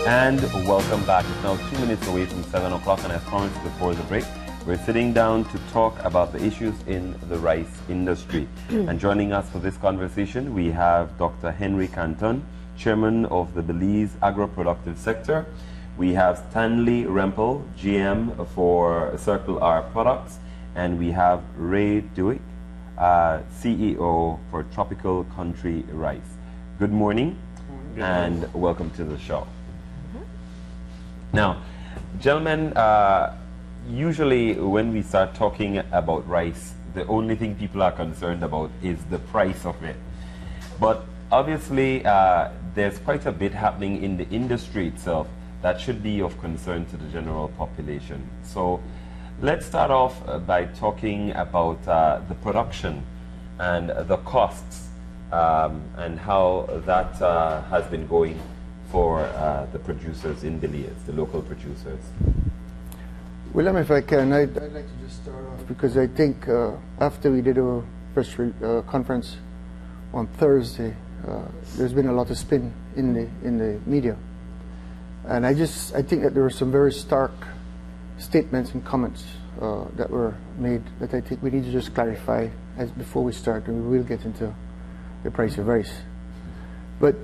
And welcome back. It's now 2 minutes away from 7 o'clock, and as promised before the break, we're sitting down to talk about the issues in the rice industry. And joining us for this conversation, we have Dr. Henry Canton, Chairman of the Belize Agro-Productive Sector. We have Stanley Rempel, GM for Circle R Products, and we have Ray Dewick, CEO for Tropical Country Rice. Good morning, and welcome to the show. Now, gentlemen, usually when we start talking about rice, the only thing people are concerned about is the price of it. But obviously, there's quite a bit happening in the industry itself that should be of concern to the general population. So let's start off by talking about the production and the costs and how that has been going for the producers in Belize, the local producers. William, if I can, I'd like to just start off because I think after we did our press conference on Thursday, there's been a lot of spin in the media, and I think that there were some very stark statements and comments that were made that I think we need to just clarify as before we start, and we will get into the price of rice. But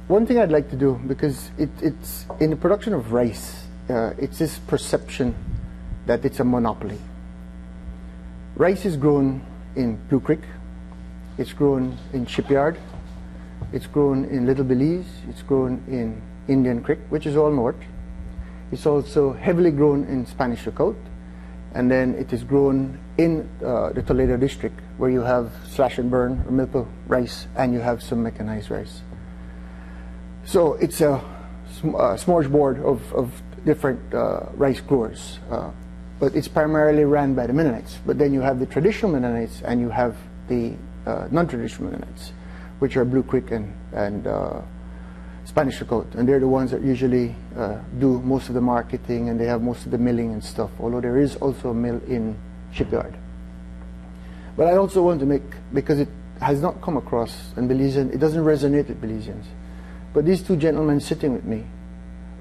one thing I'd like to do, because it's in the production of rice, it's this perception that it's a monopoly. Rice is grown in Blue Creek, it's grown in Shipyard, it's grown in Little Belize, it's grown in Indian Creek, which is all north. It's also heavily grown in Spanish Lookout, and then it is grown in the Toledo district, where you have slash and burn or milpo rice, and you have some mechanized rice. So it's a smorgasbord of different rice growers, but it's primarily ran by the Mennonites. But then you have the traditional Mennonites, and you have the non-traditional Mennonites, which are Blue Creek and Spanish Lookout, and they're the ones that usually do most of the marketing, and they have most of the milling and stuff, although there is also a mill in Shipyard. But I also want to make, because it has not come across, and Belizean, it doesn't resonate with Belizeans, but these two gentlemen sitting with me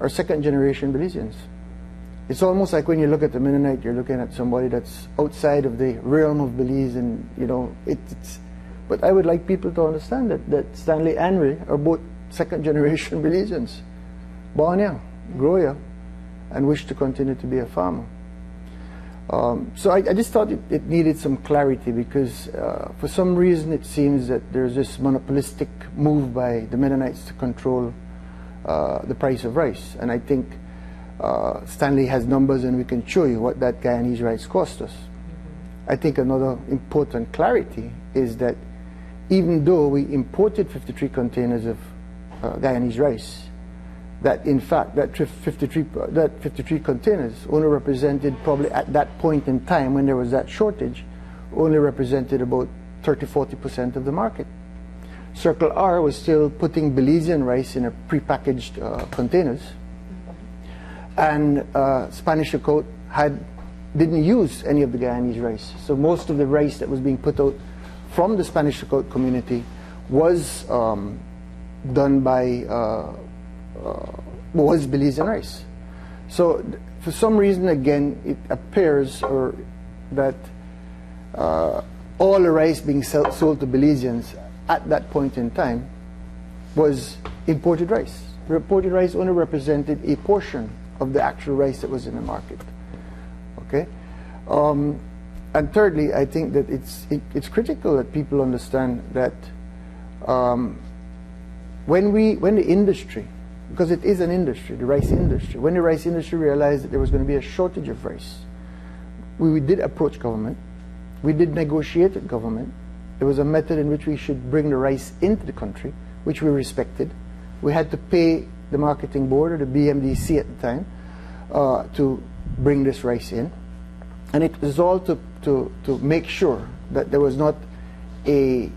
are second-generation Belizeans. It's almost like when you look at the Mennonite, you're looking at somebody that's outside of the realm of Belize, and you know, but I would like people to understand that Stanley and Ray are both second-generation Belizeans, born here, grow here, and wish to continue to be a farmer. So I just thought it needed some clarity, because for some reason it seems that there's this monopolistic move by the Mennonites to control the price of rice. And I think Stanley has numbers, and we can show you what that Guyanese rice cost us. I think another important clarity is that even though we imported 53 containers of Guyanese rice, that in fact that 53 containers only represented, probably at that point in time when there was that shortage, only represented about 30–40% of the market. Circle R was still putting Belizean rice in a prepackaged containers, and Spanish Lookout didn't use any of the Guyanese rice. So most of the rice that was being put out from the Spanish Lookout community was done by was Belizean rice. So for some reason, again, it appears that all the rice being sold to Belizeans at that point in time was imported rice. The imported rice only represented a portion of the actual rice that was in the market. Okay, and thirdly, I think that it's critical that people understand that when the industry, because it is an industry, the rice industry, when the rice industry realized that there was going to be a shortage of rice, we did approach government, we did negotiate with government. There was a method in which we should bring the rice into the country, which we respected. We had to pay the marketing board, or the BMDC at the time, to bring this rice in. And it was all to make sure that there was not a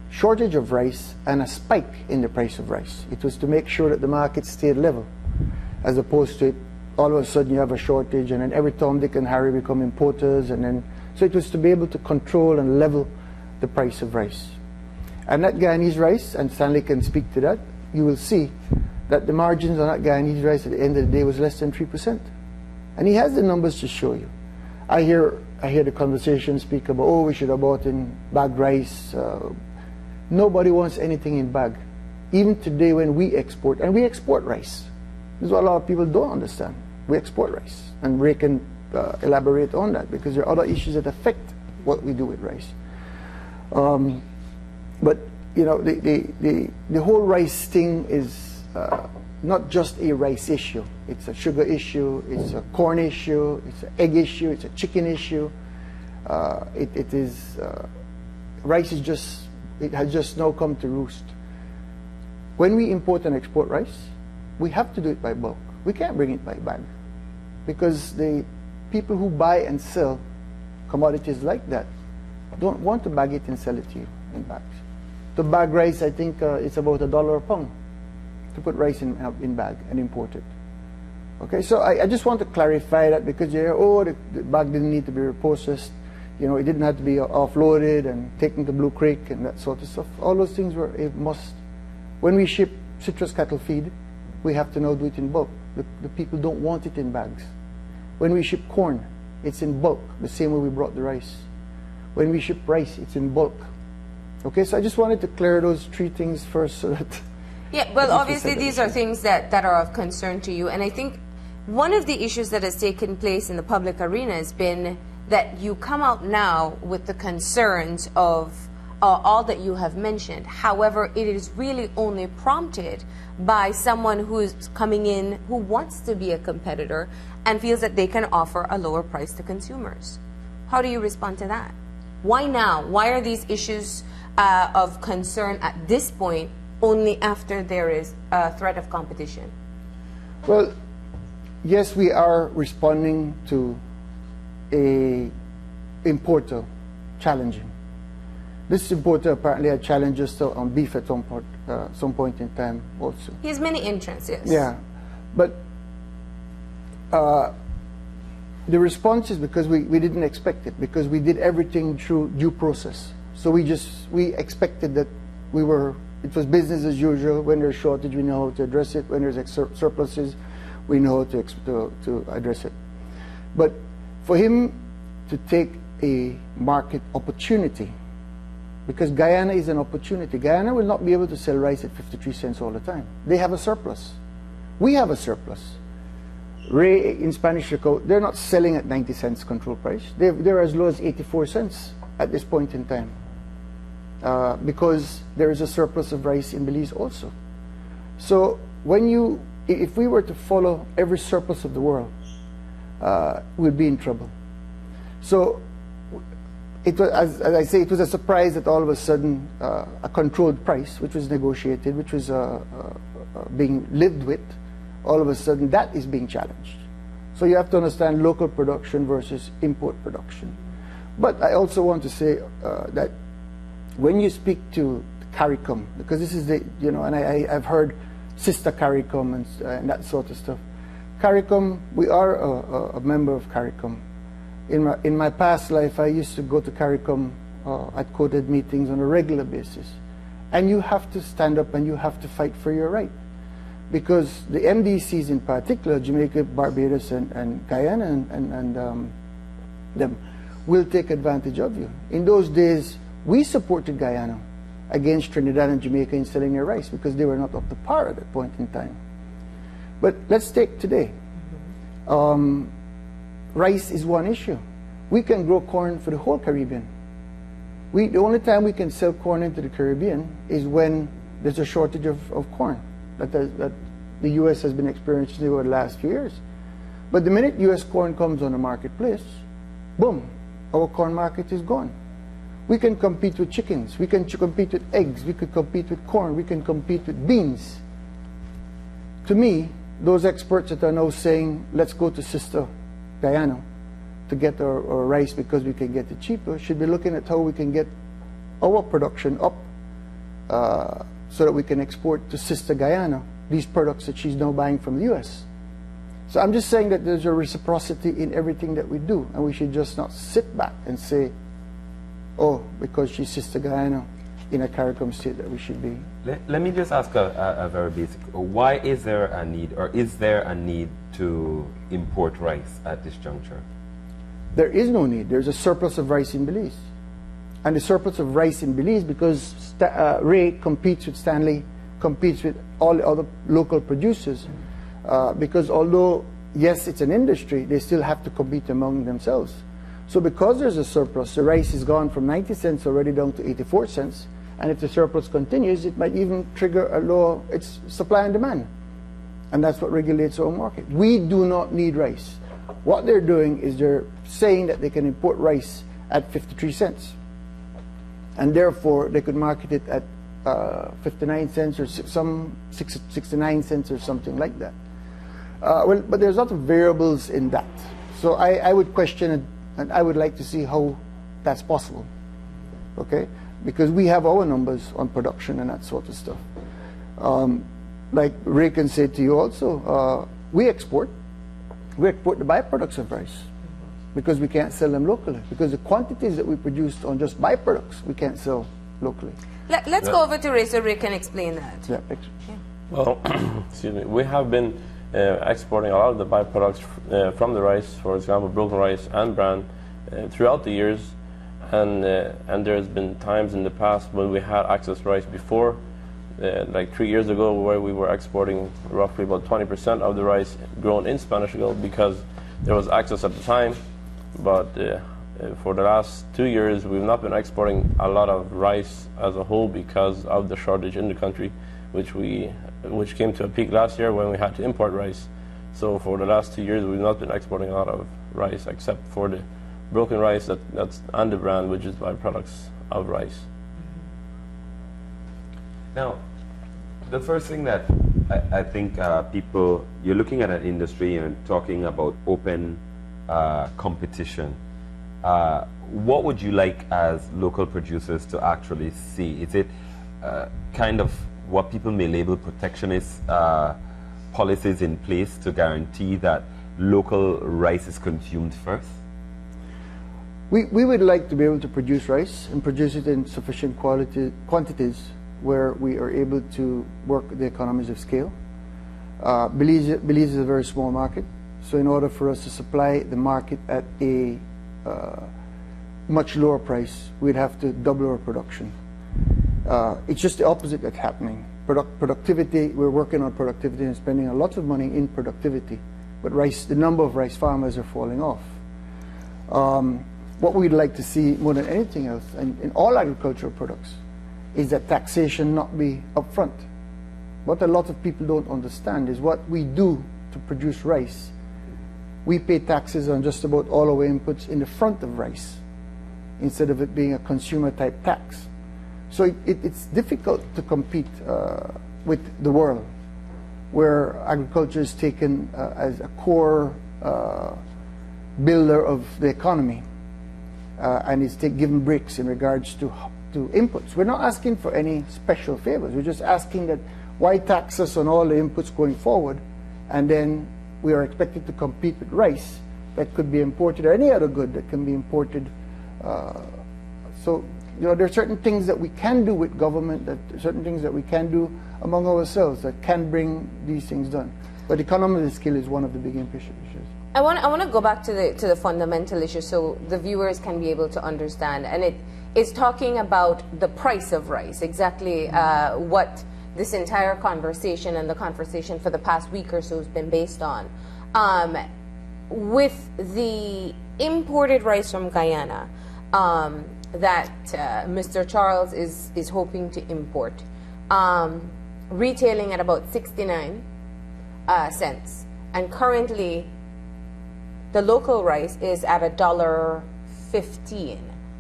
shortage of rice and a spike in the price of rice. It was to make sure that the market stayed level, as opposed to all of a sudden you have a shortage and then every Tom, Dick and Harry become importers, and then so it was to be able to control and level the price of rice. And that Guyanese rice, and Stanley can speak to that, you will see that the margins on that Guyanese rice at the end of the day was less than 3%. And he has the numbers to show you. I hear the conversation speak about, oh, we should have bought in bagged rice. Nobody wants anything in bag. Even today when we export, and we export rice. This is what a lot of people don't understand. We export rice. And Ray can elaborate on that, because there are other issues that affect what we do with rice. But you know, the whole rice thing is not just a rice issue. It's a sugar issue, it's a corn issue, it's an egg issue, it's a chicken issue. Rice is just, it has just now come to roost. When we import and export rice, we have to do it by bulk. We can't bring it by bag, because the people who buy and sell commodities like that don't want to bag it and sell it to you in bags. To bag rice, I think it's about $1 a pound to put rice in bag and import it. Okay, so I just want to clarify that, because you hear, oh, the bag didn't need to be reprocessed, you know, it didn't have to be offloaded and taken to Blue Creek and that sort of stuff. All those things were a must. When we ship citrus cattle feed, we have to now do it in bulk. The people don't want it in bags. When we ship corn, it's in bulk, the same way we brought the rice. When we ship rice, it's in bulk. Okay, so I just wanted to clear those three things first, so that... Yeah, well, obviously these are things that are of concern to you, and I think one of the issues that has taken place in the public arena has been that you come out now with the concerns of all that you have mentioned. However, it is really only prompted by someone who is coming in who wants to be a competitor and feels that they can offer a lower price to consumers. How do you respond to that? Why now? Why are these issues of concern at this point only after there is a threat of competition? Well, yes, we are responding to a importer challenging. This importer apparently had challenges on beef at some point in time also. He has many entrants, yes. Yeah, but the response is because we didn't expect it, because we did everything through due process. So we expected that it was business as usual. When there's shortage, we know how to address it. When there's surpluses, we know how to address it. But for him to take a market opportunity, because Guyana is an opportunity. Guyana will not be able to sell rice at 53 cents all the time. They have a surplus. We have a surplus. Ray in Spanish Rico, they're not selling at 90 cents control price. They're as low as 84 cents at this point in time, because there is a surplus of rice in Belize also. So if we were to follow every surplus of the world, we'd be in trouble. So it was, as I say, it was a surprise that all of a sudden a controlled price, which was negotiated, which was being lived with, all of a sudden that is being challenged. So you have to understand local production versus import production. But I also want to say that when you speak to CARICOM, because this is the, you know, and I've heard Sister CARICOM and that sort of stuff. CARICOM, we are a member of CARICOM. In my past life, I used to go to CARICOM at quoted meetings on a regular basis. And you have to stand up and you have to fight for your right. Because the MDCs in particular, Jamaica, Barbados, and Guyana, and them, will take advantage of you. In those days, we supported Guyana against Trinidad and Jamaica in selling their rice because they were not up to par at that point in time. But let's take today. Rice is one issue. We can grow corn for the whole Caribbean. The only time we can sell corn into the Caribbean is when there's a shortage of corn that the U.S. has been experiencing over the last few years. But the minute U.S. corn comes on the marketplace, boom, our corn market is gone. We can compete with chickens, we can compete with eggs, we can compete with corn, we can compete with beans. To me, those experts that are now saying, let's go to Sister Guyana to get our rice because we can get it cheaper, should be looking at how we can get our production up so that we can export to Sister Guyana these products that she's now buying from the U.S. So I'm just saying that there's a reciprocity in everything that we do, and we should just not sit back and say, oh, because she's Sister Guyana, in a CARICOM state that we should be. Let me just ask a very basic. Why is there a need, or is there a need to import rice at this juncture? There is no need. There's a surplus of rice in Belize. And the surplus of rice in Belize, because Ray competes with Stanley, competes with all the other local producers, because although, yes, it's an industry, they still have to compete among themselves. So because there's a surplus, the rice has gone from 90 cents already down to 84 cents, and if the surplus continues, it might even trigger a lower, it's supply and demand. And that's what regulates our market. We do not need rice. What they're doing is they're saying that they can import rice at 53 cents. And therefore, they could market it at 59 cents or some 69 cents or something like that. Well, but there's a lot of variables in that. So I would question it, and I would like to see how that's possible, okay? Because we have our numbers on production and that sort of stuff. Like Ray can say to you also, we export the byproducts of rice because we can't sell them locally, because the quantities that we produce on just byproducts we can't sell locally. Let's go over to Ray so Ray can explain that. Yeah. Well, excuse me. We have been exporting a lot of the byproducts from the rice, for example, broken rice and bran, throughout the years, and there's been times in the past when we had access rice before, like 3 years ago, where we were exporting roughly about 20% of the rice grown in Spanish Gulf because there was access at the time. But for the last 2 years, we've not been exporting a lot of rice as a whole because of the shortage in the country, which came to a peak last year when we had to import rice. So for the last 2 years, we've not been exporting a lot of rice, except for the broken rice that's and the bran, which is byproducts of rice. Now, the first thing that I think people, you're looking at an industry and talking about open competition. What would you like as local producers to actually see? Is it kind of what people may label protectionist policies in place to guarantee that local rice is consumed first? We would like to be able to produce rice and produce it in sufficient quantities where we are able to work the economies of scale. Belize is a very small market, so in order for us to supply the market at a much lower price, we'd have to double our production. It's just the opposite that's happening. Productivity, we're working on productivity and spending a lot of money in productivity, but the number of rice farmers are falling off. What we'd like to see more than anything else, and in all agricultural products, is that taxation not be upfront. What a lot of people don't understand is what we do to produce rice. We pay taxes on just about all our inputs in the front of rice, instead of it being a consumer type tax. So it's difficult to compete with the world, where agriculture is taken as a core builder of the economy, and is given breaks in regards to inputs. We're not asking for any special favors. We're just asking that why tax us on all the inputs going forward, and then we are expected to compete with rice that could be imported, or any other good that can be imported. So, there are certain things that we can do with government, certain things that we can do among ourselves that can bring these things done. But economy of scale is one of the big issues. I want to go back to the fundamental issue so the viewers can be able to understand, and it's talking about the price of rice, exactly what this entire conversation and the conversation for the past week or so has been based on. With the imported rice from Guyana that Mr. Charles is hoping to import, retailing at about 69 cents, and currently the local rice is at $1.15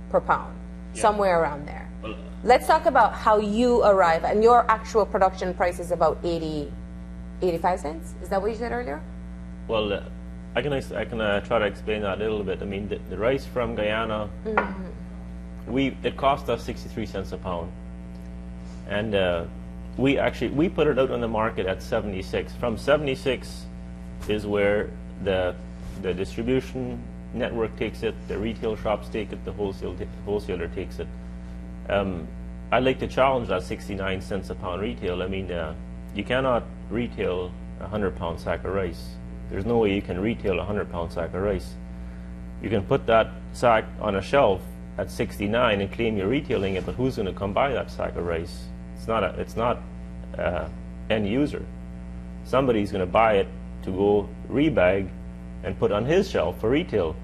per pound, somewhere around there. Well, let's talk about how you arrive, and your actual production price is about 85 cents. Is that what you said earlier? Well, I can try to explain that a little bit. I mean, the rice from Guyana, it cost us 63 cents a pound, and we put it out on the market at 76. From 76 is where the distribution network takes it, the retail shops take it, the wholesaler takes it. I'd like to challenge that 69 cents a pound retail. I mean, you cannot retail a 100-pound sack of rice. There's no way you can retail a 100-pound sack of rice. You can put that sack on a shelf at 69 and claim you're retailing it, but who's going to come buy that sack of rice? It's not end user. Somebody's going to buy it to go rebag and put on his shelf for retail.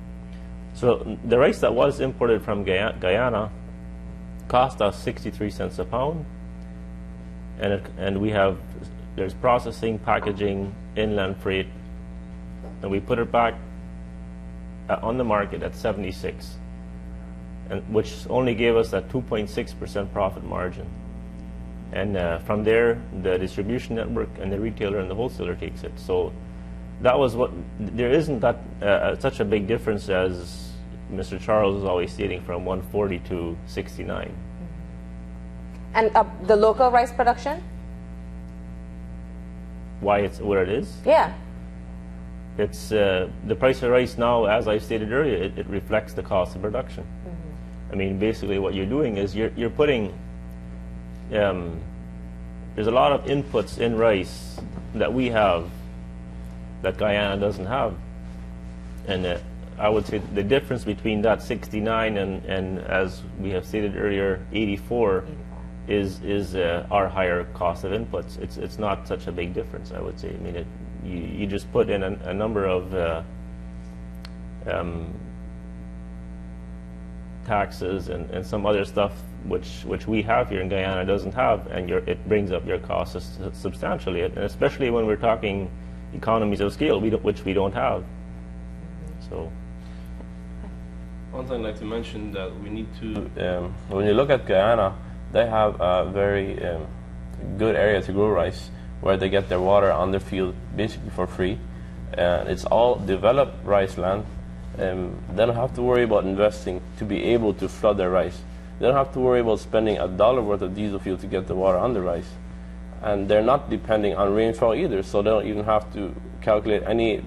So the rice that was imported from Guyana cost us 63 cents a pound, and there's processing, packaging, inland freight, and we put it back on the market at 76, and which only gave us that 2.6% profit margin. And from there, the distribution network and the retailer and the wholesaler takes it. So that was what. There isn't that such a big difference as Mr. Charles is always stating, from 140 to 69. And the local rice production? Why it's where it is? Yeah. It's the price of rice now, as I stated earlier, it reflects the cost of production. I mean, basically what you're doing is you're putting, there's a lot of inputs in rice that we have that Guyana doesn't have. And I would say the difference between that 69 and as we have stated earlier, 84 is our higher cost of inputs. It's not such a big difference, I would say. I mean, you just put in a number of taxes and some other stuff which we have here in Guyana doesn't have, and it brings up your costs substantially, and especially when we're talking economies of scale, which we don't have. So, one thing I'd like to mention that we need to, when you look at Guyana, they have a very good area to grow rice, where they get their water on their field basically for free. It's all developed rice land. They don't have to worry about investing to be able to flood their rice. They don't have to worry about spending $1 worth of diesel fuel to get the water on the rice. And they're not depending on rainfall either, so they don't even have to calculate any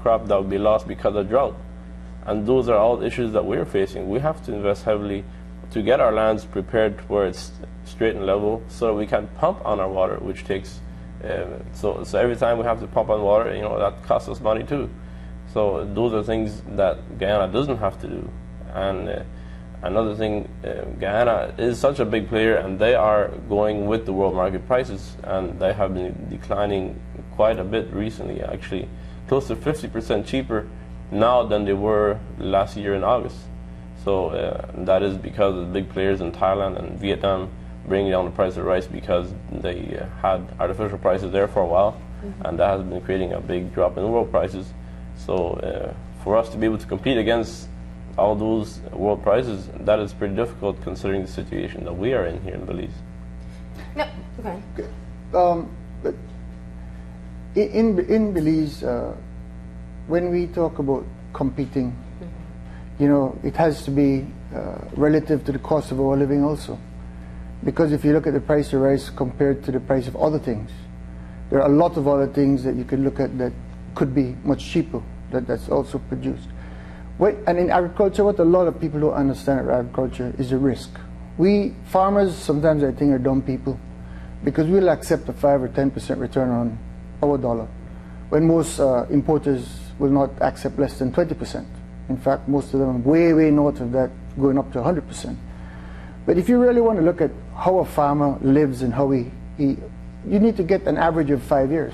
crop that would be lost because of drought. And those are all issues that we're facing. We have to invest heavily to get our lands prepared where it's straight and level, so that we can pump on our water, which takes so every time we have to pump on water, that costs us money too. So those are things that Guyana doesn't have to do. And another thing, Guyana is such a big player, and they are going with the world market prices, and they have been declining quite a bit recently, actually close to 50% cheaper now than they were last year in August. So that is because of the big players in Thailand and Vietnam bringing down the price of rice, because they had artificial prices there for a while, and that has been creating a big drop in world prices. So for us to be able to compete against all those world prices, that is pretty difficult considering the situation that we are in here in Belize. No, okay. But in Belize, when we talk about competing, it has to be relative to the cost of our living also. Because if you look at the price of rice compared to the price of other things, there are a lot of other things that you could look at that could be much cheaper, that's also produced. And in agriculture, what a lot of people don't understand about agriculture is the risk. We farmers, sometimes I think, are dumb people, because we'll accept a 5 or 10% return on our dollar, when most importers will not accept less than 20%. In fact, most of them are way, way north of that, going up to 100%. But if you really want to look at how a farmer lives and how you need to get an average of 5 years,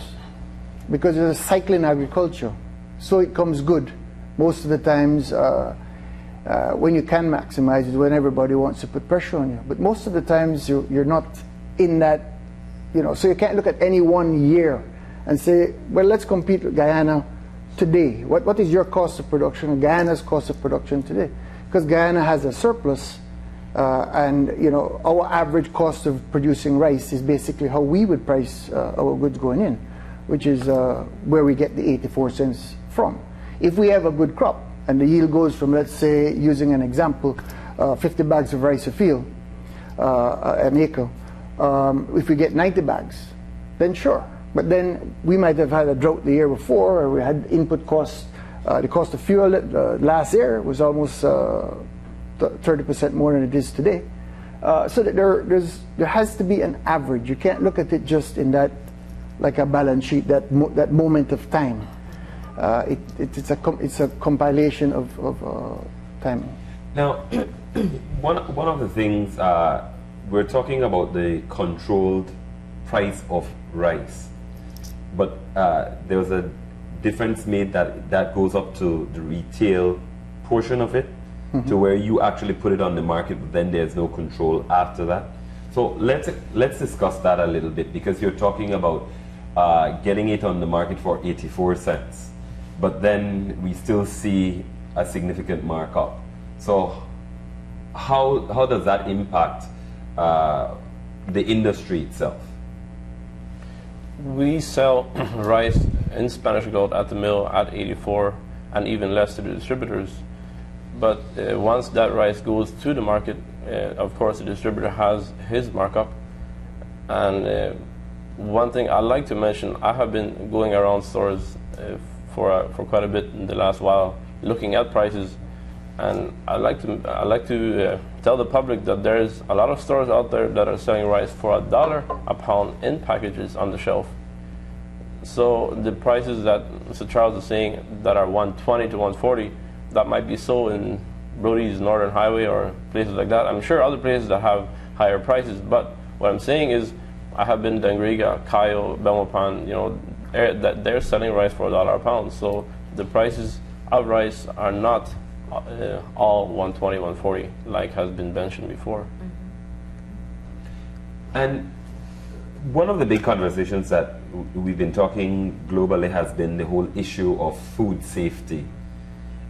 because there's a cycle in agriculture. So it comes good. Most of the times when you can maximize is when everybody wants to put pressure on you. But most of the times you're not in that, so you can't look at any 1 year and say, well, let's compete with Guyana today. What is your cost of production and Guyana's cost of production today? Because Guyana has a surplus, and our average cost of producing rice is basically how we would price our goods going in, which is where we get the 84 cents from. If we have a good crop and the yield goes from, let's say, using an example, 50 bags of rice a field, an acre, if we get 90 bags, then sure. But then we might have had a drought the year before, or we had input costs. The cost of fuel last year was almost 30% more than it is today. So that there has to be an average. You can't look at it just in that, like a balance sheet, that moment of time. It's a compilation of time. Now, one of the things we're talking about the controlled price of rice, but there was a difference made that goes up to the retail portion of it, to where you actually put it on the market, but then there's no control after that. So let's discuss that a little bit, because you're talking about getting it on the market for 84 cents, but then we still see a significant markup. So how does that impact the industry itself? We sell rice in Spanish gold at the mill at 84 and even less to the distributors. But once that rice goes to the market, of course the distributor has his markup. And one thing I'd like to mention, I have been going around stores for quite a bit in the last while, looking at prices, and I like to tell the public that there's a lot of stores out there that are selling rice for $1 a pound in packages on the shelf. So the prices that Mr. Charles is saying that are 120 to 140, that might be so in Belize Northern Highway or places like that. I'm sure other places that have higher prices, but what I'm saying is I have been to Dangriga, Cayo, Belmopan, that they're selling rice for $1 a pound. So the prices of rice are not all 120, 140, like has been mentioned before. And one of the big conversations that we've been talking globally has been the whole issue of food safety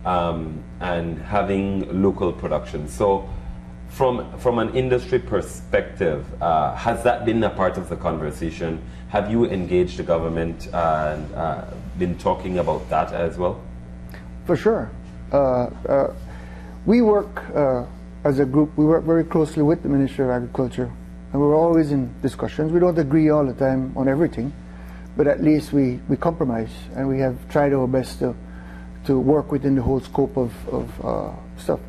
and having local production. So from an industry perspective, has that been a part of the conversation? Have you engaged the government and been talking about that as well? For sure. We work as a group, we work very closely with the Ministry of Agriculture, and we're always in discussions. We don't agree all the time on everything, but at least we compromise, and we have tried our best to work within the whole scope of stuff.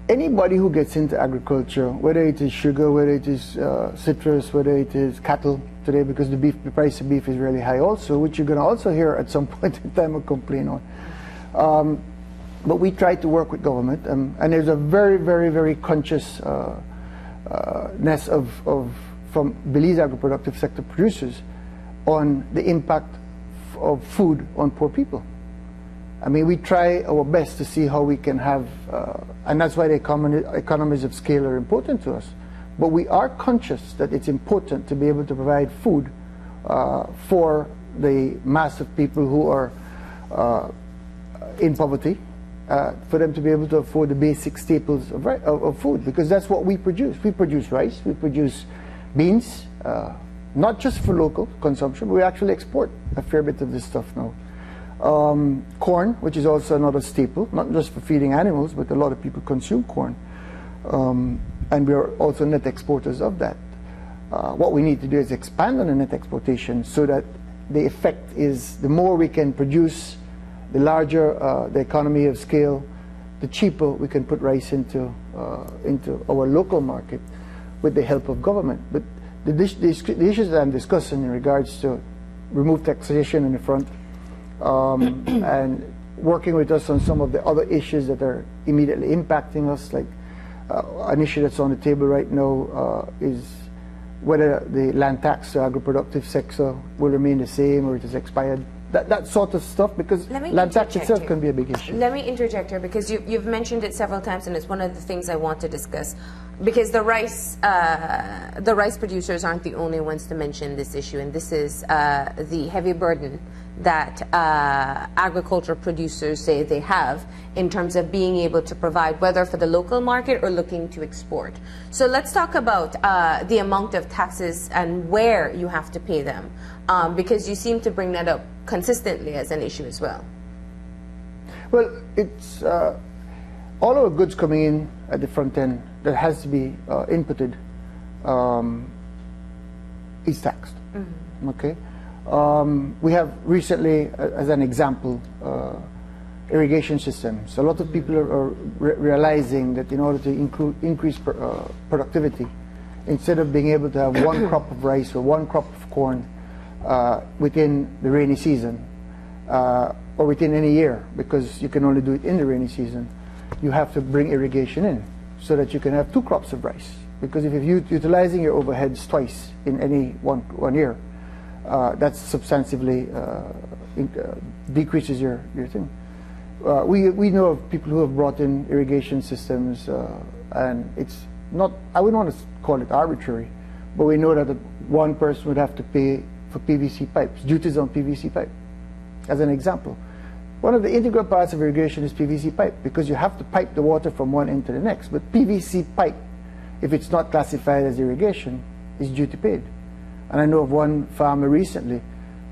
Anybody who gets into agriculture, whether it is sugar, whether it is citrus, whether it is cattle today, because the price of beef is really high also, which you're going to also hear at some point in time a complaint on. But we try to work with government, and there's a very, very, very consciousness from Belize agro-productive sector producers on the impact of food on poor people. I mean, we try our best to see how we can have, and that's why the economies of scale are important to us. But we are conscious that it's important to be able to provide food for the mass of people who are in poverty, for them to be able to afford the basic staples of food, because that's what we produce. We produce rice, we produce beans, not just for local consumption, but we actually export a fair bit of this stuff now. Corn, which is also another staple, not just for feeding animals, but a lot of people consume corn. And we are also net exporters of that. What we need to do is expand on the net exportation so that the effect is the more we can produce, the larger the economy of scale, the cheaper we can put rice into our local market with the help of government. But the issues that I'm discussing in regards to remove taxation in the front, and working with us on some of the other issues that are immediately impacting us, like an issue that's on the table right now is whether the land tax to agro-productive sector will remain the same or it is expired. That sort of stuff, because land tax itself can be a big issue. Let me interject here, because you've mentioned it several times, and it's one of the things I want to discuss. Because the rice producers aren't the only ones to mention this issue, and this is the heavy burden that agriculture producers say they have in terms of being able to provide, whether for the local market or looking to export. So let's talk about the amount of taxes and where you have to pay them, because you seem to bring that up consistently as an issue as well. Well, it's all our goods coming in at the front end that has to be inputted is taxed. Mm-hmm. Okay. We have recently, as an example, irrigation systems. A lot of people are realizing that in order to increase productivity, instead of being able to have one crop of rice or one crop of corn within the rainy season, or within any year, because you can only do it in the rainy season, you have to bring irrigation in so that you can have two crops of rice. Because if you're utilizing your overheads twice in any one year, that substantively decreases your thing. We know of people who have brought in irrigation systems, and it's not, I wouldn't want to call it arbitrary, but we know that one person would have to pay for PVC pipes, duties on PVC pipe, as an example. One of the integral parts of irrigation is PVC pipe, because you have to pipe the water from one end to the next. But PVC pipe, if it's not classified as irrigation, is duty paid. And I know of one farmer recently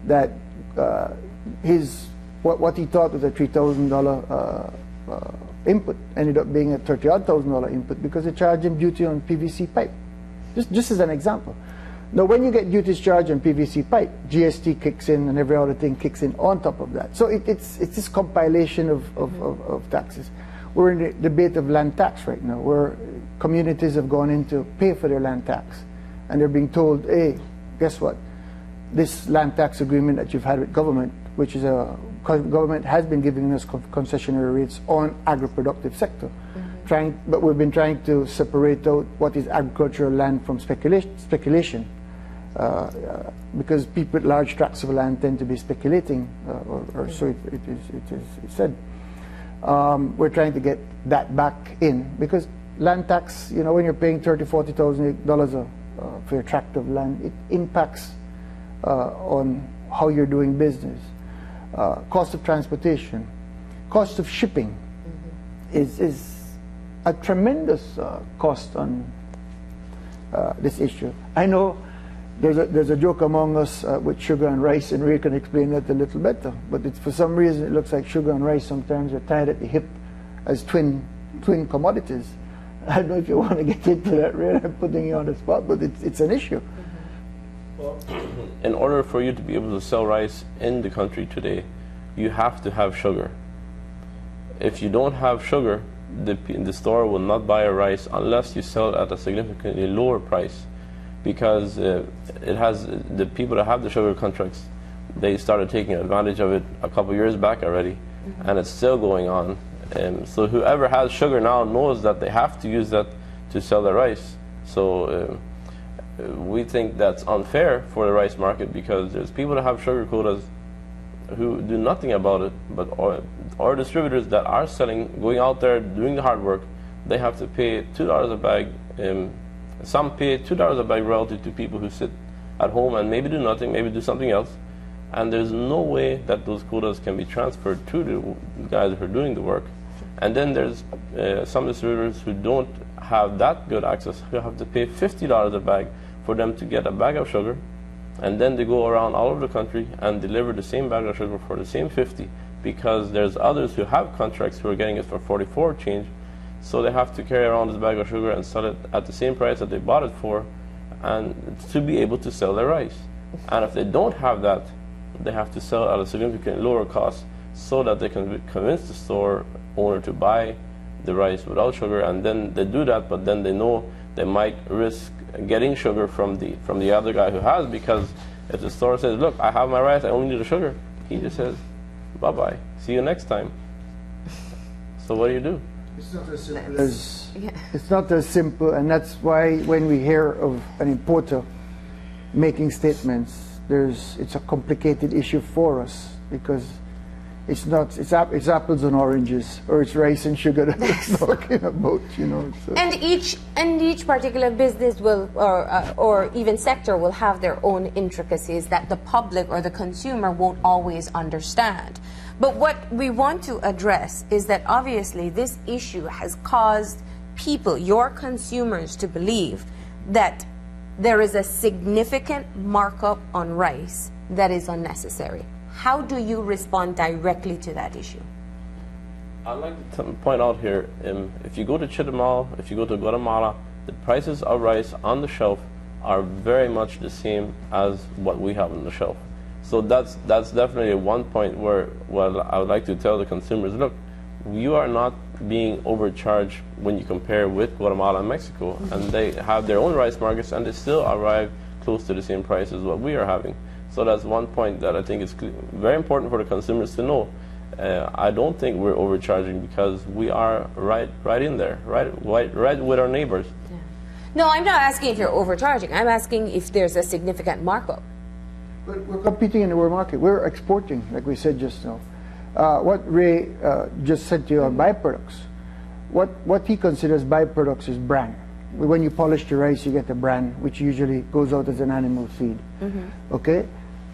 that what he thought was a $3,000 input ended up being a $30,000 input because they charged him duty on PVC pipe. Just as an example. Now, when you get duties charged on PVC pipe, GST kicks in and every other thing kicks in on top of that. So it's this compilation of taxes. We're in the debate of land tax right now, where communities have gone in to pay for their land tax. And they're being told, hey, guess what? This land tax agreement that you've had with government, which is government has been giving us concessionary rates on agri-productive sector. But we've been trying to separate out what is agricultural land from speculation. Because people with large tracts of land tend to be speculating, or so it is said. We're trying to get that back in, because land tax, you know, when you're paying $30,000, $40,000 for your tract of land, it impacts on how you're doing business. Cost of transportation, cost of shipping is a tremendous cost on this issue. I know there's a joke among us with sugar and rice, and Ray can explain that a little better. But for some reason it looks like sugar and rice sometimes are tied at the hip as twin commodities. I don't know if you want to get into that, Ray. I'm putting you on the spot, but it's an issue. Well, in order for you to be able to sell rice in the country today, you have to have sugar. If you don't have sugar, the store will not buy a rice unless you sell it at a significantly lower price, because it has the people that have the sugar contracts, they started taking advantage of it a couple years back already, and it's still going on. So whoever has sugar now knows that they have to use that to sell their rice. So we think that's unfair for the rice market, because there's people that have sugar quotas who do nothing about it, but our distributors that are selling, going out there, doing the hard work, they have to pay $2 a bag. Some pay $2 a bag royalty to people who sit at home and maybe do nothing, maybe do something else. And there's no way that those quotas can be transferred to the guys who are doing the work. And then there's some distributors who don't have that good access, who have to pay $50 a bag for them to get a bag of sugar. And then they go around all over the country and deliver the same bag of sugar for the same 50, because there's others who have contracts who are getting it for 44 change. So they have to carry around this bag of sugar and sell it at the same price that they bought it for, and to be able to sell their rice. And if they don't have that, they have to sell at a significantly lower cost so that they can convince the store owner to buy the rice without sugar. And then they do that, but then they know they might risk getting sugar from the other guy who has, because if the store says, look, I have my rice, I only need the sugar, he just says, bye-bye, see you next time. So what do? It's not as simple as, it's not as simple, and that's why when we hear of an importer making statements, it's a complicated issue for us, because it's apples and oranges, or it's rice and sugar that we're talking about, you know. So. And each particular business will, or even sector, will have their own intricacies that the public or the consumer won't always understand. But what we want to address is that obviously this issue has caused people, your consumers, to believe that there is a significant markup on rice that is unnecessary. How do you respond directly to that issue? I'd like to point out here, if you go to Chetumal, if you go to Guatemala, the prices of rice on the shelf are very much the same as what we have on the shelf. So that's definitely one point where, well, I would like to tell the consumers, look, you are not being overcharged when you compare with Guatemala and Mexico, and they have their own rice markets, and they still arrive close to the same price as what we are having. So that's one point that I think is very important for the consumers to know. I don't think we're overcharging because we are right in there, right with our neighbors. Yeah. No, I'm not asking if you're overcharging. I'm asking if there's a significant markup. We're competing in the world market. We're exporting, like we said just now. What Ray just said to you on byproducts, what he considers byproducts is bran. When you polish the rice, you get the bran, which usually goes out as an animal feed. Okay,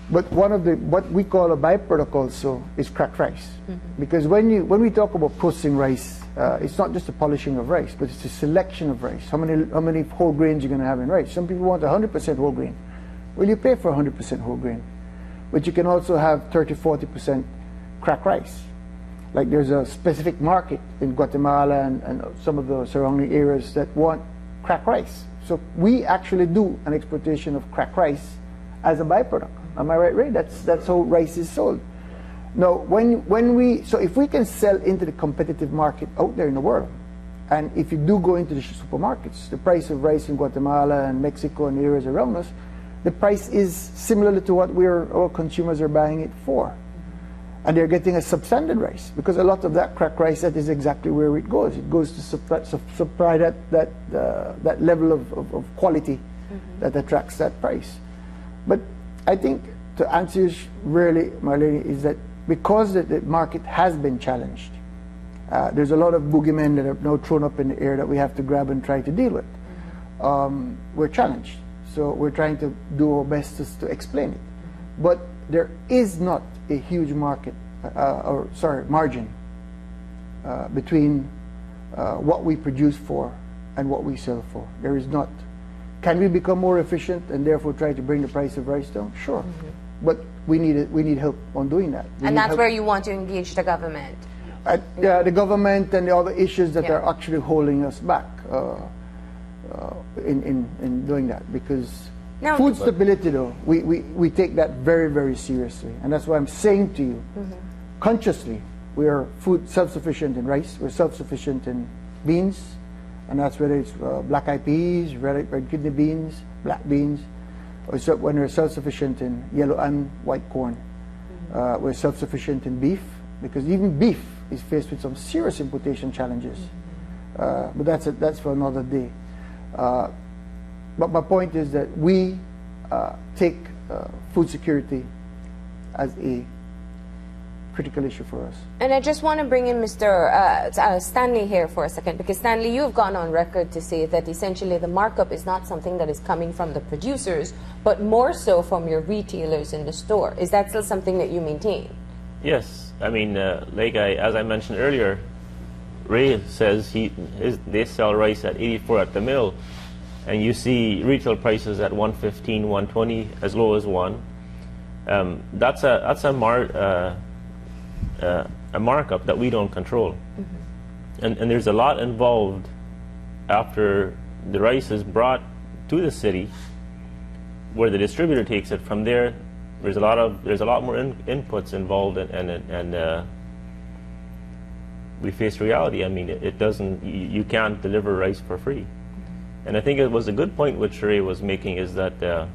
but what we call a byproduct also is cracked rice, because when we talk about processing rice, it's not just the polishing of rice, but it's a selection of rice. How many whole grains you're going to have in rice? Some people want 100% whole grain. Well, you pay for 100% whole grain, but you can also have 30-40% cracked rice. Like there's a specific market in Guatemala and some of the surrounding areas that want cracked rice. So we actually do an exportation of cracked rice as a byproduct. Am I right, Ray? That's how rice is sold. Now, so if we can sell into the competitive market out there in the world, and if you do go into the supermarkets, the price of rice in Guatemala and Mexico and the areas around us, the price is similar to what our consumers are buying it for. And they're getting a substandard rice, because a lot of that cracked rice, that is exactly where it goes. It goes to supply that level of quality that attracts that price. But I think to answer you really, Marlene, is that because the market has been challenged, there's a lot of boogeymen that are now thrown up in the air that we have to grab and try to deal with. We're challenged. So we're trying to do our best to explain it. But there is not a huge market, margin between what we produce for and what we sell for. There is not. Can we become more efficient and therefore try to bring the price of rice down? Sure. But we need help on doing that. And that's where you want to engage the government. Yeah, the government and the other issues that are actually holding us back. In doing that, because now, food stability, though, we take that very, very seriously, and that's why I'm saying to you, consciously, we are food self-sufficient in rice, we're self-sufficient in beans, and that's whether it's black-eyed peas, red kidney beans, black beans, or when we're self-sufficient in yellow and white corn. We're self-sufficient in beef, because even beef is faced with some serious importation challenges. But that's for another day. But my point is that we take food security as a critical issue for us. And I just want to bring in Mr. Stanley here for a second, because Stanley, you've gone on record to say that essentially the markup is not something that is coming from the producers, but more so from your retailers in the store. Is that still something that you maintain? Yes. I mean, as I mentioned earlier, Ray says they sell rice at 84 at the mill, and you see retail prices at 115, 120, as low as 1. That's a markup that we don't control, and there's a lot involved after the rice is brought to the city, where the distributor takes it. From there, there's a lot more inputs involved, and we face reality. I mean, you can't deliver rice for free. And I think it was a good point which Ray was making, is that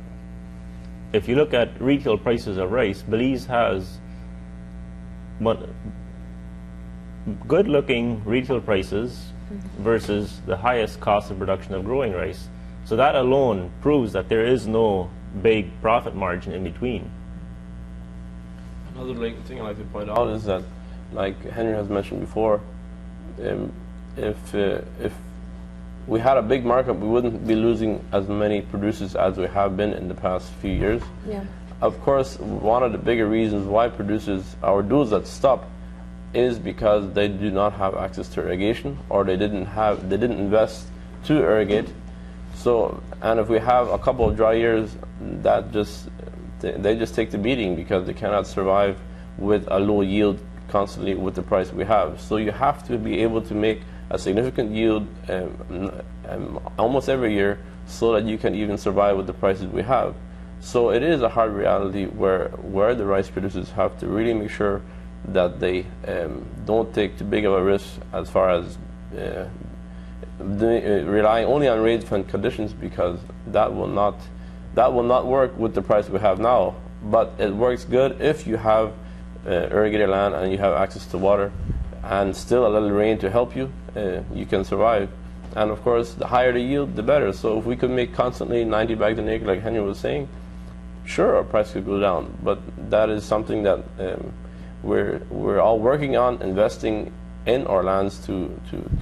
if you look at retail prices of rice, Belize has good-looking retail prices versus the highest cost of production of growing rice. So that alone proves that there is no big profit margin in between. Another thing I'd like to point out is that, like Henry has mentioned before, if we had a big markup, we wouldn't be losing as many producers as we have been in the past few years. Yeah. Of course, one of the bigger reasons why producers, or those that stop, is because they do not have access to irrigation, or they didn't invest to irrigate. So, and if we have a couple of dry years, they just take the beating, because they cannot survive with a low yield constantly with the price we have. So you have to be able to make a significant yield almost every year, so that you can even survive with the prices we have. So it is a hard reality where the rice producers have to really make sure that they don't take too big of a risk as far as relying only on rainfed conditions, because that will not work with the price we have now. But it works good if you have irrigated land and you have access to water and still a little rain to help you. You can survive. And of course, the higher the yield, the better. So if we could make constantly 90 bags an acre, like Henry was saying, sure, our price could go down. But that is something that we're all working on, investing in our lands to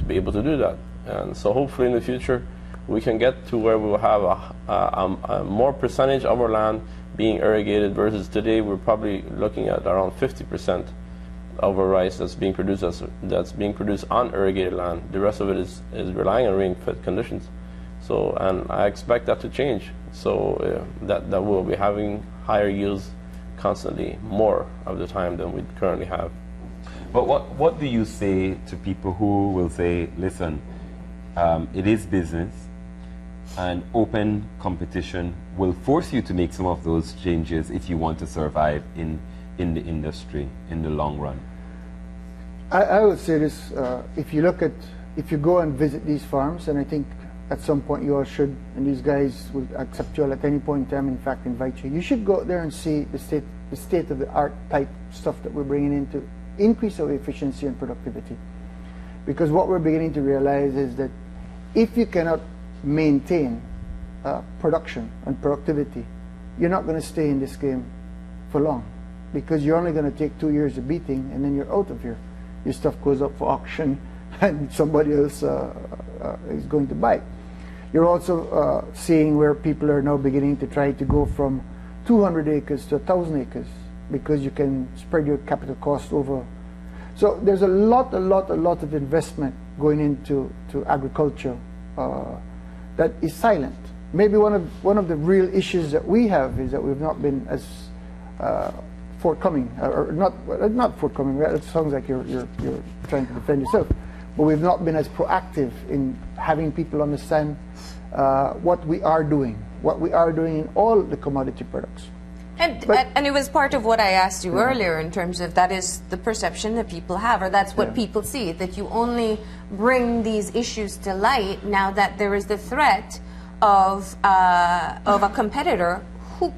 be able to do that. And so hopefully in the future, we can get to where we will have a more percentage of our land being irrigated, versus today we're probably looking at around 50% of our rice that's being produced on irrigated land. The rest of it is relying on rain-fed conditions. So, and I expect that to change. So that we'll be having higher yields constantly, more of the time than we currently have. But what do you say to people who will say, listen, it is business, and open competition will force you to make some of those changes if you want to survive in the industry in the long run? I would say this, if you go and visit these farms, and I think at some point you all should, and these guys will accept you all at any point in time, in fact invite you, you should go out there and see the state of the art type stuff that we're bringing in to increase our efficiency and productivity. Because what we're beginning to realize is that if you cannot maintain production and productivity, you're not going to stay in this game for long, because you're only going to take 2 years of beating and then you're out of here. Your stuff goes up for auction and somebody else is going to buy. You're also seeing where people are now beginning to try to go from 200 acres to 1,000 acres, because you can spread your capital cost over. So there's a lot of investment going into agriculture that is silent. Maybe one of the real issues that we have is that we've not been as forthcoming, or not forthcoming. It sounds like you're trying to defend yourself, but we've not been as proactive in having people understand what we are doing in all the commodity products. And it was part of what I asked you earlier, in terms of that is the perception that people have, or that's what people see, that you only bring these issues to light now that there is the threat of a competitor who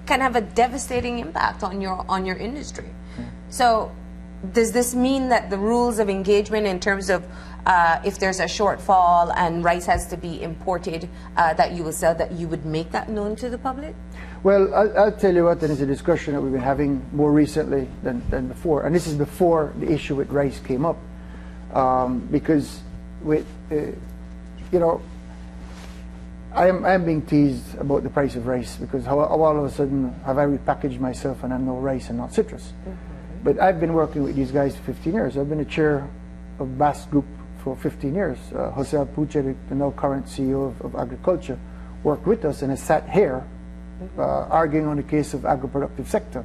can have a devastating impact on your industry. So does this mean that the rules of engagement in terms of if there's a shortfall and rice has to be imported that you will sell, that you would make that known to the public? Well, I'll tell you what, and it's a discussion that we've been having more recently than before, and this is before the issue with rice came up, because with, you know, I am being teased about the price of rice, because how all of a sudden have I repackaged myself and I'm no rice and not citrus. But I've been working with these guys for 15 years. I've been the chair of BAS Group for 15 years. Jose Alpuche, the now current CEO of agriculture, worked with us and has sat here arguing on the case of agro-productive sector.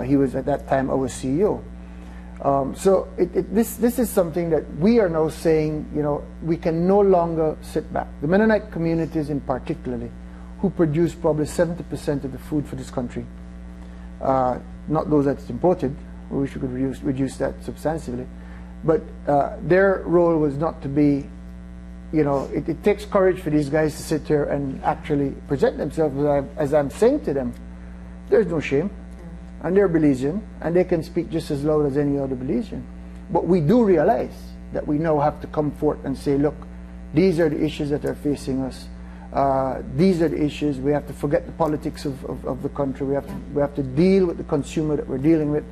He was at that time our CEO. So this is something that we are now saying, you know, we can no longer sit back. The Mennonite communities in particularly, who produce probably 70% of the food for this country, not those that's imported, we wish we could reduce that substantially, but their role was not to be, you know, it takes courage for these guys to sit here and actually present themselves as I'm saying to them. There's no shame. And they're Belizean, and they can speak just as loud as any other Belizean. But we do realize that we now have to come forth and say, look, these are the issues that are facing us. These are the issues. We have to forget the politics of the country. We have to deal with the consumer that we're dealing with.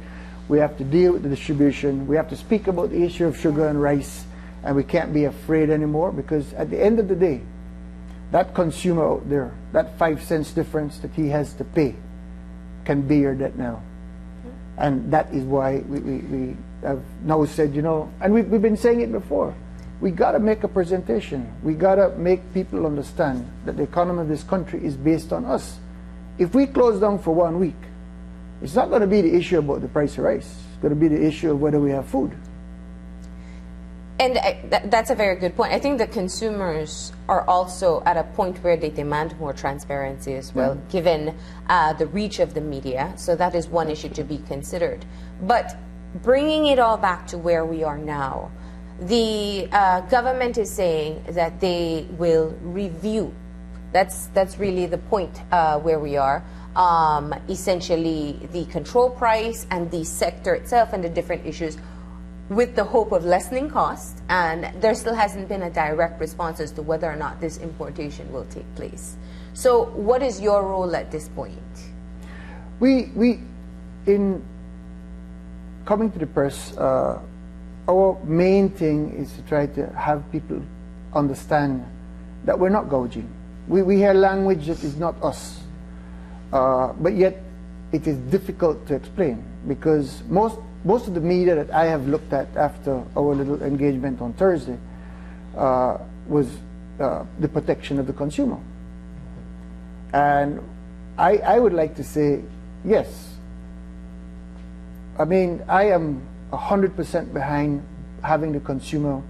We have to deal with the distribution. We have to speak about the issue of sugar and rice, and we can't be afraid anymore, because at the end of the day, that consumer out there, that 5 cents difference that he has to pay, can be your debt now. And that is why we have now said, you know, and we've been saying it before, we got to make a presentation. We got to make people understand that the economy of this country is based on us. If we close down for 1 week, it's not going to be the issue about the price of rice. It's going to be the issue of whether we have food. And that's a very good point. I think the consumers are also at a point where they demand more transparency as well, given the reach of the media. So that is one issue to be considered. But bringing it all back to where we are now, the government is saying that they will review. That's really the point where we are. Essentially, the control price and the sector itself and the different issues, with the hope of lessening costs, and there still hasn't been a direct response as to whether or not this importation will take place. So what is your role at this point? We in coming to the press, our main thing is to try to have people understand that we're not gouging. We hear language that is not us, but yet it is difficult to explain, because most of the media that I have looked at after our little engagement on Thursday was the protection of the consumer. And I would like to say, yes. I mean, I am 100% behind having the consumer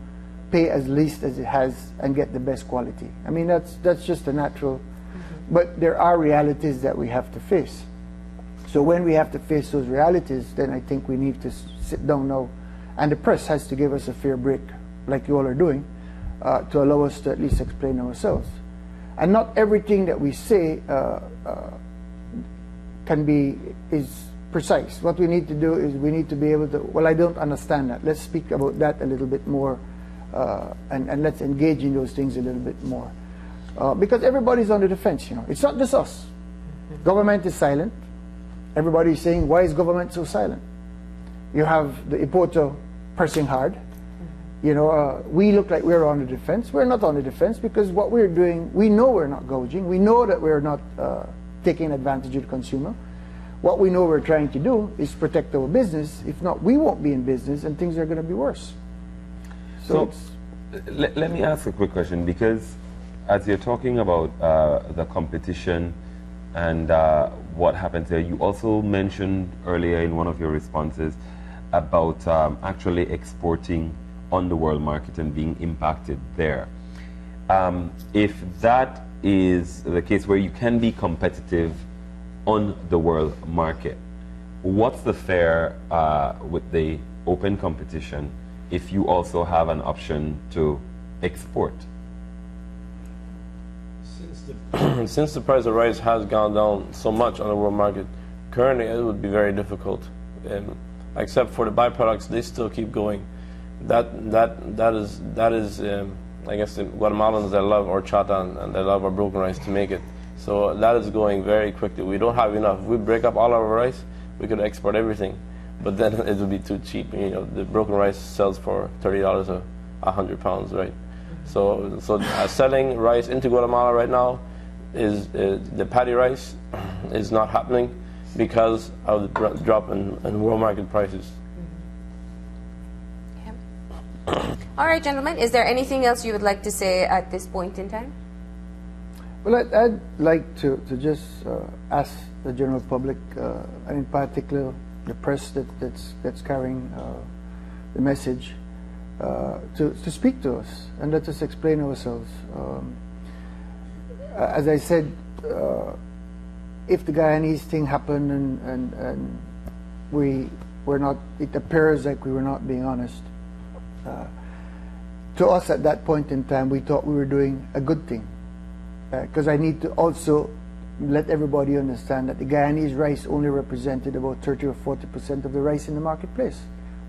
pay as least as it has and get the best quality. I mean, that's just a natural, but there are realities that we have to face. So when we have to face those realities, then I think we need to sit down now, and the press has to give us a fair break, like you all are doing, to allow us to at least explain ourselves. And not everything that we say is precise. What we need to do is we need to be able to, well, I don't understand that. Let's speak about that a little bit more, and let's engage in those things a little bit more. Because everybody's on the defense, you know. It's not just us. Government is silent. Everybody is saying, why is government so silent? You have the importer pressing hard. You know, we look like we're on the defense. We're not on the defense, because what we're doing, we know we're not gouging. We know that we're not taking advantage of the consumer. What we know we're trying to do is protect our business. If not, we won't be in business, and things are going to be worse. So let me ask a quick question, because as you're talking about the competition and what happens there, you also mentioned earlier in one of your responses about actually exporting on the world market and being impacted there. If that is the case where you can be competitive on the world market, what's the fare with the open competition if you also have an option to export? Since the price of rice has gone down so much on the world market, currently it would be very difficult. Except for the byproducts, they still keep going. That is I guess the Guatemalans, they love horchata and they love our broken rice to make it. So that is going very quickly. We don't have enough. If we break up all our rice, we could export everything, but then it would be too cheap. You know, the broken rice sells for $30 a 100 pounds, right? So selling rice into Guatemala right now is the paddy rice is not happening because of the drop in world market prices. Okay. All right, gentlemen, is there anything else you would like to say at this point in time? Well, I'd like to just ask the general public, and in particular the press that's carrying the message, to speak to us and let us explain ourselves. As I said, if the Guyanese thing happened and we were not, it appears like we were not being honest. To us at that point in time, we thought we were doing a good thing. Because I need to also let everybody understand that the Guyanese rice only represented about 30 or 40% of the rice in the marketplace.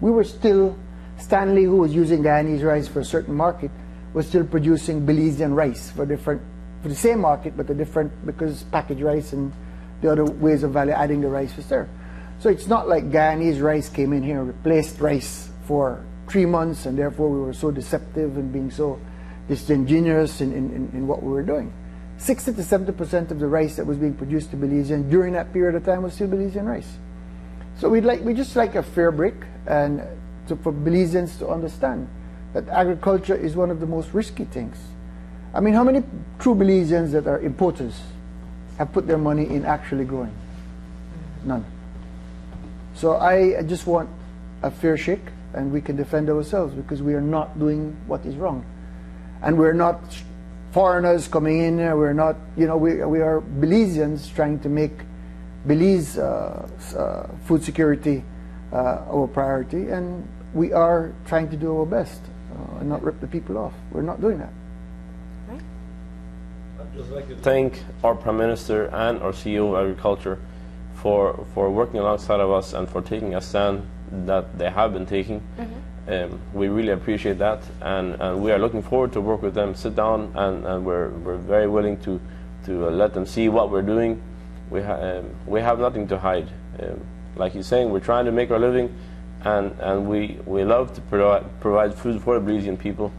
We were still, Stanley, who was using Guyanese rice for a certain market, was still producing Belizean rice for the same market, but a different, because packaged rice and the other ways of value adding the rice was there. So it's not like Guyanese rice came in here and replaced rice for 3 months, and therefore we were so deceptive and being so disingenuous in what we were doing. 60 to 70% of the rice that was being produced to Belizean during that period of time was still Belizean rice. So we just like a fair break, and for Belizeans to understand that agriculture is one of the most risky things. I mean, how many true Belizeans that are importers have put their money in actually growing? None. So I just want a fair shake, and we can defend ourselves because we are not doing what is wrong. And we're not foreigners coming in, we're not, we are Belizeans trying to make Belize food security our priority, and we are trying to do our best and not rip the people off. We're not doing that. I'd just like to thank our Prime Minister and our CEO of Agriculture for working alongside of us and for taking a stand that they have been taking. We really appreciate that, and we are looking forward to work with them, sit down, and we're very willing to let them see what we're doing. We have nothing to hide. Like you're saying, we're trying to make our living, and we love to provide food for the Belizean people,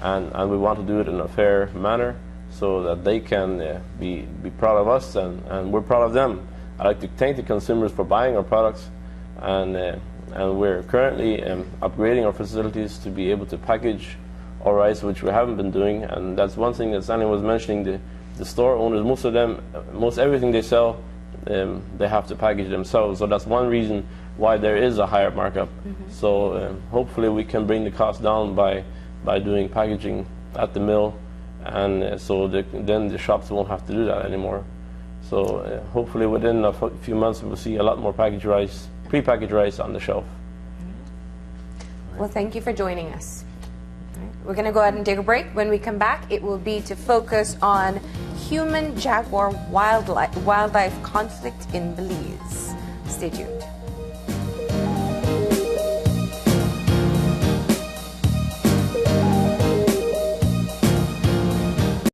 and we want to do it in a fair manner so that they can be proud of us, and we're proud of them. I'd like to thank the consumers for buying our products, and we're currently upgrading our facilities to be able to package our rice, which we haven't been doing. And that's one thing that Stanley was mentioning, the store owners, most everything they sell, they have to package themselves. So that's one reason why there is a higher markup. So hopefully we can bring the cost down by doing packaging at the mill, and so then the shops won't have to do that anymore. So hopefully within a few months we'll see a lot more packaged rice, prepackaged rice on the shelf. Well, thank you for joining us. We're going to go ahead and take a break. When we come back, it will be to focus on human-jaguar wildlife conflict in Belize. Stay tuned.